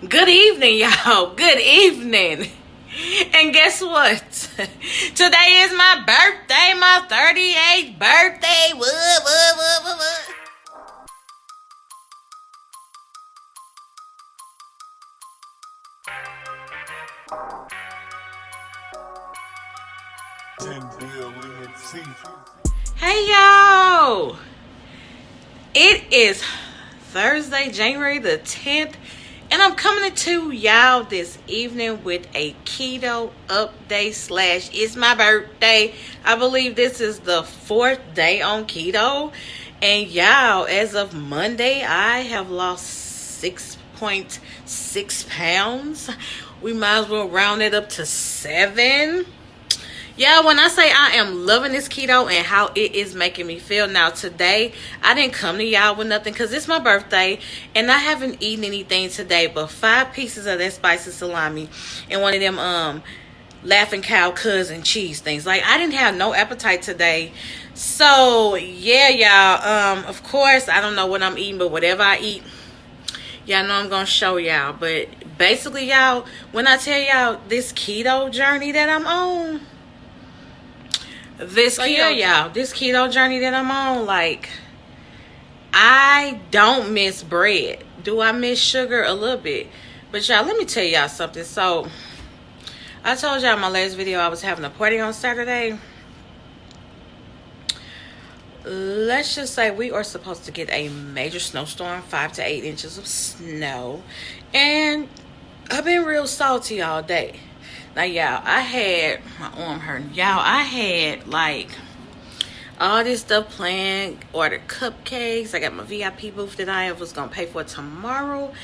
Good evening, y'all. Good evening. And guess what? Today is my birthday, my 38th birthday. What? 10 billion feet. Hey, y'all. It is Thursday, January the 10th. And I'm coming to y'all this evening with a keto update slash it's my birthday. I believe this is the 4th day on keto. And y'all, as of Monday, I have lost 6.6 pounds. We might as well round it up to 7. Yeah, when I say I am loving this keto and how it is making me feel. Now, today, I didn't come to y'all with nothing because it's my birthday and I haven't eaten anything today but 5 pieces of that spicy salami and one of them Laughing Cow cousin cheese things. Like, I didn't have no appetite today. So, yeah, y'all. Of course, I don't know what I'm eating, but whatever I eat, y'all know I'm going to show y'all. But basically, y'all, when I tell y'all this keto journey that I'm on, this keto journey that I'm on, like, I don't miss bread. Do I miss sugar? A little bit. But y'all, let me tell y'all something. So, I told y'all in my last video I was having a party on Saturday. Let's just say we are supposed to get a major snowstorm, 5 to 8 inches of snow. And I've been real salty all day. Now, y'all, I had my arm hurting. Y'all, I had like all this stuff planned. Ordered cupcakes. I got my VIP booth that I was gonna pay for tomorrow.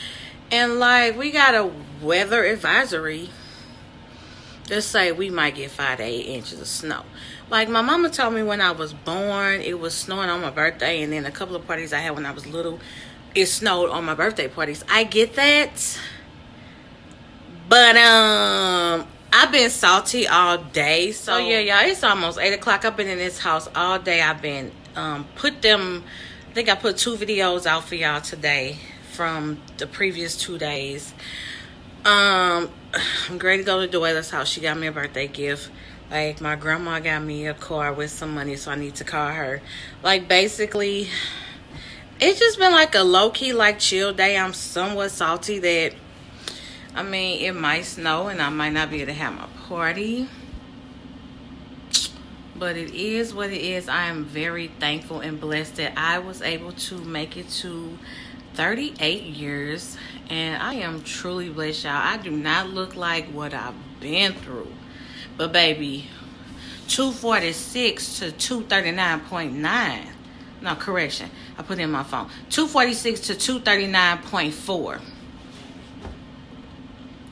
And like, we got a weather advisory. Let's say we might get 5 to 8 inches of snow. Like, my mama told me when I was born, it was snowing on my birthday. And then a couple of parties I had when I was little, it snowed on my birthday parties. I get that. But, I've been salty all day. So, yeah, y'all, it's almost 8 o'clock. I've been in this house all day. I've been, I think I put 2 videos out for y'all today from the previous 2 days. I'm ready to go to Duela's house. She got me a birthday gift. Like, my grandma got me a car with some money, so I need to call her. Like, basically, it's just been like a low-key, like, chill day. I'm somewhat salty that, I mean, it might snow and I might not be able to have my party. But it is what it is. I am very thankful and blessed that I was able to make it to 38 years. And I am truly blessed, y'all. I do not look like what I've been through. But, baby, 246 to 239.9. No, correction. I put it in my phone. 246 to 239.4.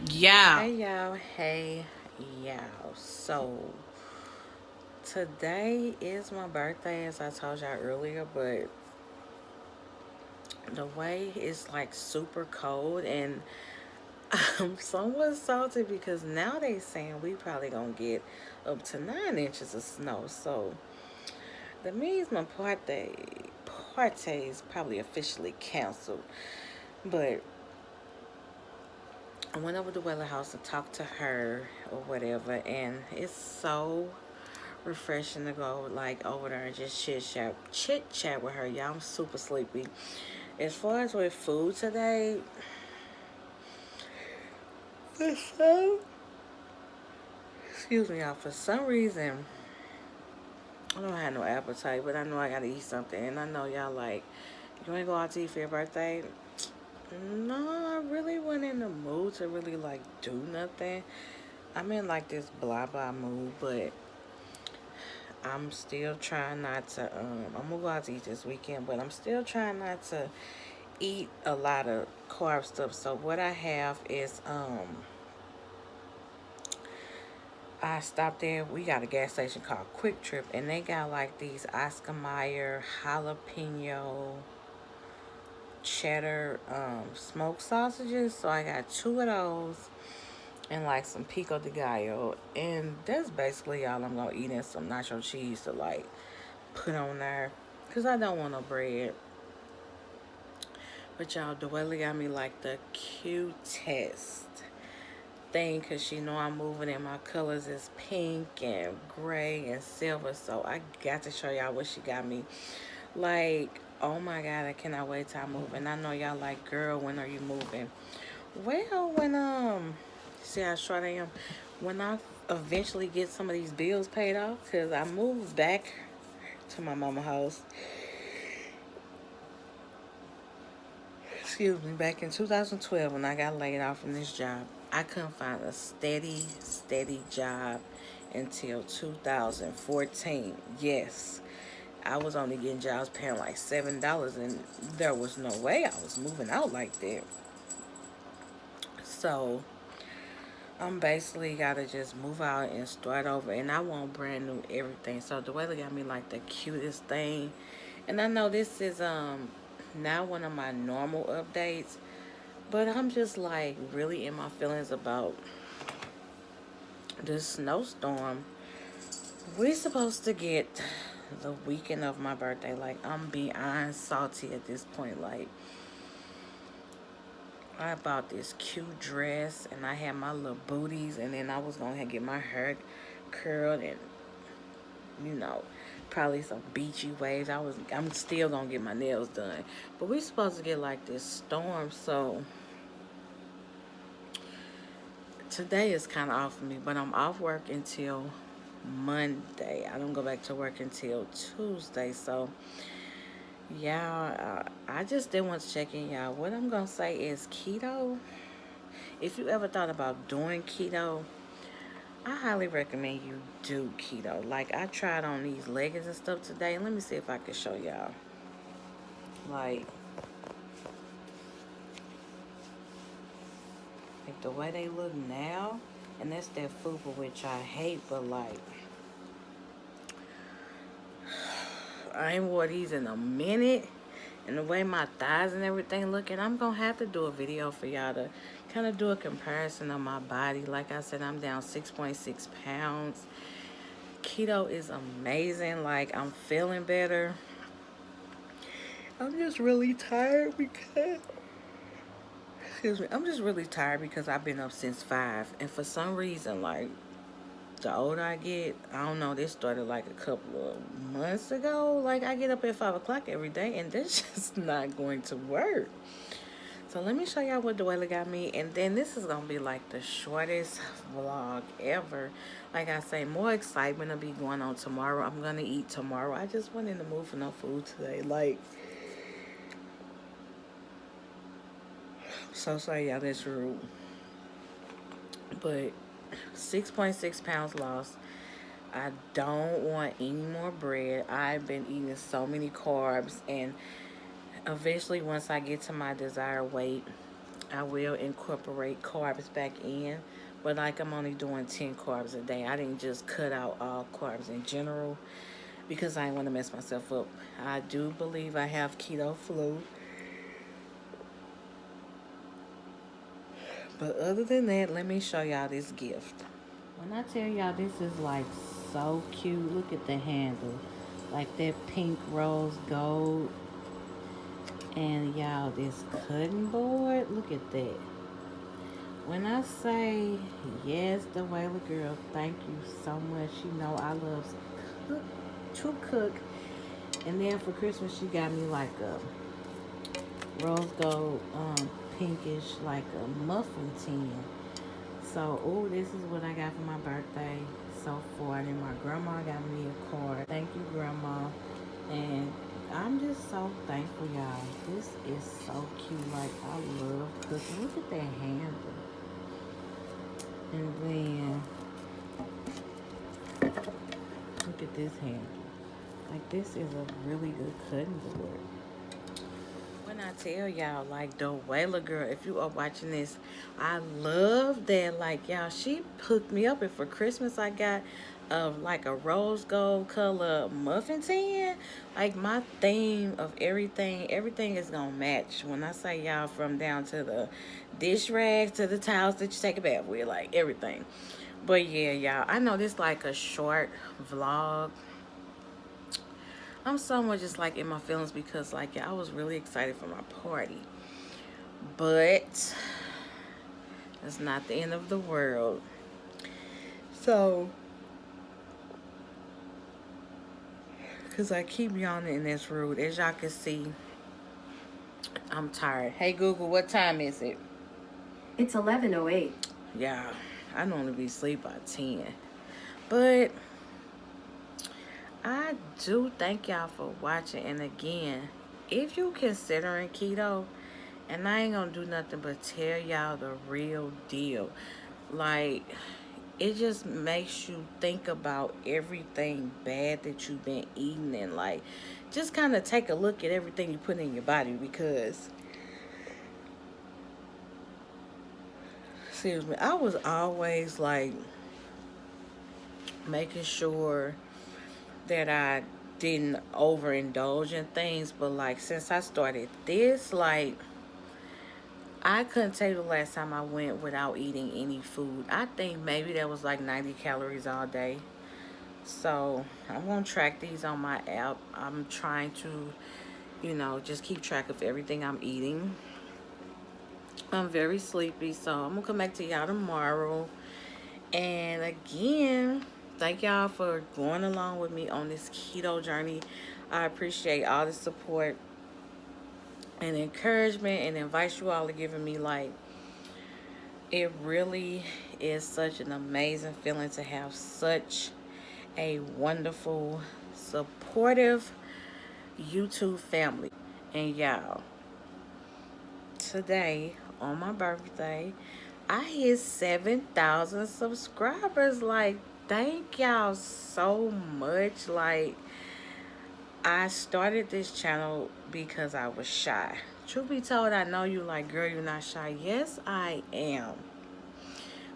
Yeah. Hey, y'all. Hey, y'all. So, today is my birthday, as I told y'all earlier, but the way is like super cold and I'm somewhat salty because now they saying we probably gonna get up to 9 inches of snow. So that means my party is probably officially canceled. But I went over to Weather House to talk to her or whatever, and it's so refreshing to go like over there and just chit chat with her. Y'all, I'm super sleepy. As far as with food today, excuse me, y'all, for some reason, I don't have no appetite, but I know I gotta eat something. And I know y'all like, you wanna go out to eat for your birthday? No, I really wasn't in the mood to really like do nothing. I'm in like this blah blah mood, but I'm still trying not to, I'm gonna go out to eat this weekend, but I'm still trying not to eat a lot of carb stuff. So what I have is I stopped there. We got a gas station called Quick Trip, and they got like these Oscar Mayer jalapeno cheddar smoked sausages. So I got 2 of those and like some pico de gallo, and that's basically all I'm gonna eat, and some nacho cheese to like put on there because I don't want no bread. But y'all, Dwelly got me like the cutest thing, because she know I'm moving and my colors is pink and gray and silver. So I got to show y'all what she got me. Like, oh my God, I cannot wait till I move. And I know y'all like, girl, when are you moving? Well, when see how short I am. When I eventually get some of these bills paid off, because I moved back to my mama house, excuse me, back in 2012 when I got laid off from this job. I couldn't find a steady job until 2014. Yes, I was only getting jobs paying like $7, and there was no way I was moving out like that. So I'm basically gotta just move out and start over, and I want brand new everything. So the weather got me like the cutest thing, and I know this is not one of my normal updates, but I'm just like really in my feelings about this snowstorm. We're supposed to get the weekend of my birthday. Like, I'm beyond salty at this point. Like, I bought this cute dress and I had my little booties, and then I was gonna get my hair curled and, you know, probably some beachy waves. I'm still gonna get my nails done. But we're supposed to get like this storm, so today is kind of off for me, but I'm off work until Monday. I don't go back to work until Tuesday. So yeah, I just didn't want to check in, y'all. What I'm gonna say is keto. If you ever thought about doing keto, I highly recommend you do keto. Like, I tried on these leggings and stuff today. Let me see if I can show y'all. Like the way they look now, and that's that fupa, which I hate, but like, I ain't wore these in a minute, and the way my thighs and everything looking, I'm gonna have to do a video for y'all to kind of do a comparison of my body. Like I said, I'm down 6.6 pounds. Keto is amazing. Like, I'm feeling better. I'm just really tired because, excuse me, I'm just really tired because I've been up since 5, and for some reason, like, the older I get, I don't know, this started like a couple of months ago. Like, I get up at 5 o'clock every day, and that's just not going to work. So let me show y'all what Dwayla got me, and then this is gonna be like the shortest vlog ever. Like I say, more excitement will be going on tomorrow. I'm gonna eat tomorrow. I just went in the mood for no food today. Like, so sorry y'all, that's rude. But 6.6 pounds lost. I don't want any more bread. I've been eating so many carbs, and eventually once I get to my desired weight, I will incorporate carbs back in. But like, I'm only doing 10 carbs a day. I didn't just cut out all carbs in general because I didn't want to mess myself up. I do believe I have keto flu. But other than that, let me show y'all this gift. When I tell y'all this is like so cute, look at the handle. Like that pink rose gold. And y'all, this cutting board, look at that. When I say yes, the Whaler girl, thank you so much. You know I love to cook. And then for Christmas, she got me like a rose gold, pinkish, like a muffin tin. So, oh, this is what I got for my birthday so far. And then my grandma got me a card. Thank you, Grandma. And I'm just so thankful, y'all. This is so cute. Like, I love cooking. Look at that handle. And then, look at this handle. Like, this is a really good cutting board. When I tell y'all, like, the Whaler girl, if you are watching this, I love that. Like, y'all, she hooked me up, and for Christmas I got like a rose gold color muffin tin. Like, my theme of everything is gonna match. When I say y'all, from down to the dish rags to the towels that you take a bath with, like everything. But yeah, y'all, I know this like a short vlog. I'm somewhat just like in my feelings because, like, yeah, I was really excited for my party. but it's not the end of the world. So, because I keep yawning and it's rude. As y'all can see, I'm tired. Hey, Google, what time is it? It's 11:08. Yeah, I normally be asleep by 10. But I do thank y'all for watching. And again, if you considering keto, and I ain't gonna do nothing but tell y'all the real deal. Like, it just makes you think about everything bad that you've been eating, and like just kind of take a look at everything you put in your body, because excuse me, I was always like making sure that I didn't overindulge in things, but like since I started this, like I couldn't tell you the last time I went without eating any food. I think maybe that was like 90 calories all day. So I'm going to track these on my app. I'm trying to, just keep track of everything I'm eating. I'm very sleepy, so I'm going to come back to y'all tomorrow. And again, thank y'all for going along with me on this keto journey. I appreciate all the support and encouragement and advice you all are giving me. Like, it really is such an amazing feeling to have such a wonderful, supportive YouTube family. And y'all, today on my birthday, I hit 7,000 subscribers. Like, thank y'all so much. Like, I started this channel because I was shy. Truth be told, I know you like, girl, you're not shy. Yes, I am.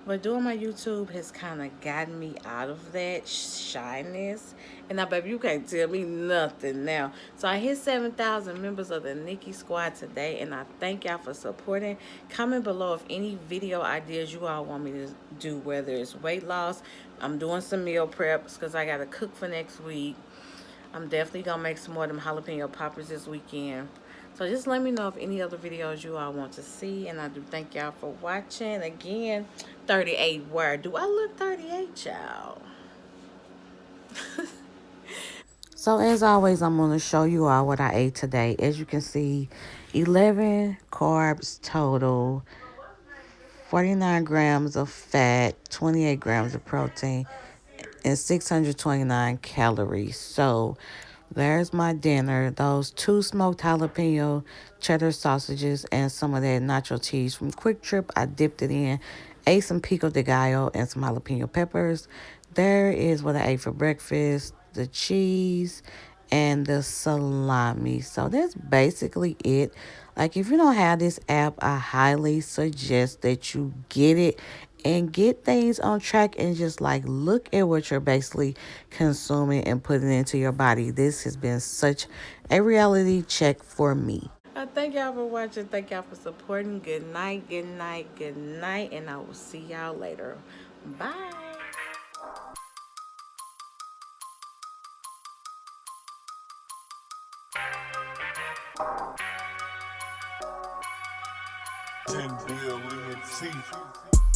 But doing my YouTube has kind of gotten me out of that shyness. And now, baby, you can't tell me nothing now. So I hit 7,000 members of the Nikki Squad today. And I thank y'all for supporting. Comment below if any video ideas you all want me to do, whether it's weight loss. I'm doing some meal preps because I got to cook for next week. I'm definitely going to make some more of them jalapeno poppers this weekend. So just let me know if any other videos you all want to see. And I do thank y'all for watching. Again, 38 where do I look 38, y'all? So as always, I'm going to show you all what I ate today. As you can see, 11 carbs total, 49 grams of fat, 28 grams of protein, and 629 calories. So there's my dinner. Those 2 smoked jalapeno cheddar sausages and some of that nacho cheese from Quick Trip. I dipped it in. Ate some pico de gallo and some jalapeno peppers. There is what I ate for breakfast. The cheese and the salami. So that's basically it. Like, if you don't have this app, I highly suggest that you get it and get things on track and just like look at what you're basically consuming and putting into your body. This has been such a reality check for me. I thank y'all for watching. Thank y'all for supporting. Good night, good night, good night. And I will see y'all later. Bye. 10 billion teeth.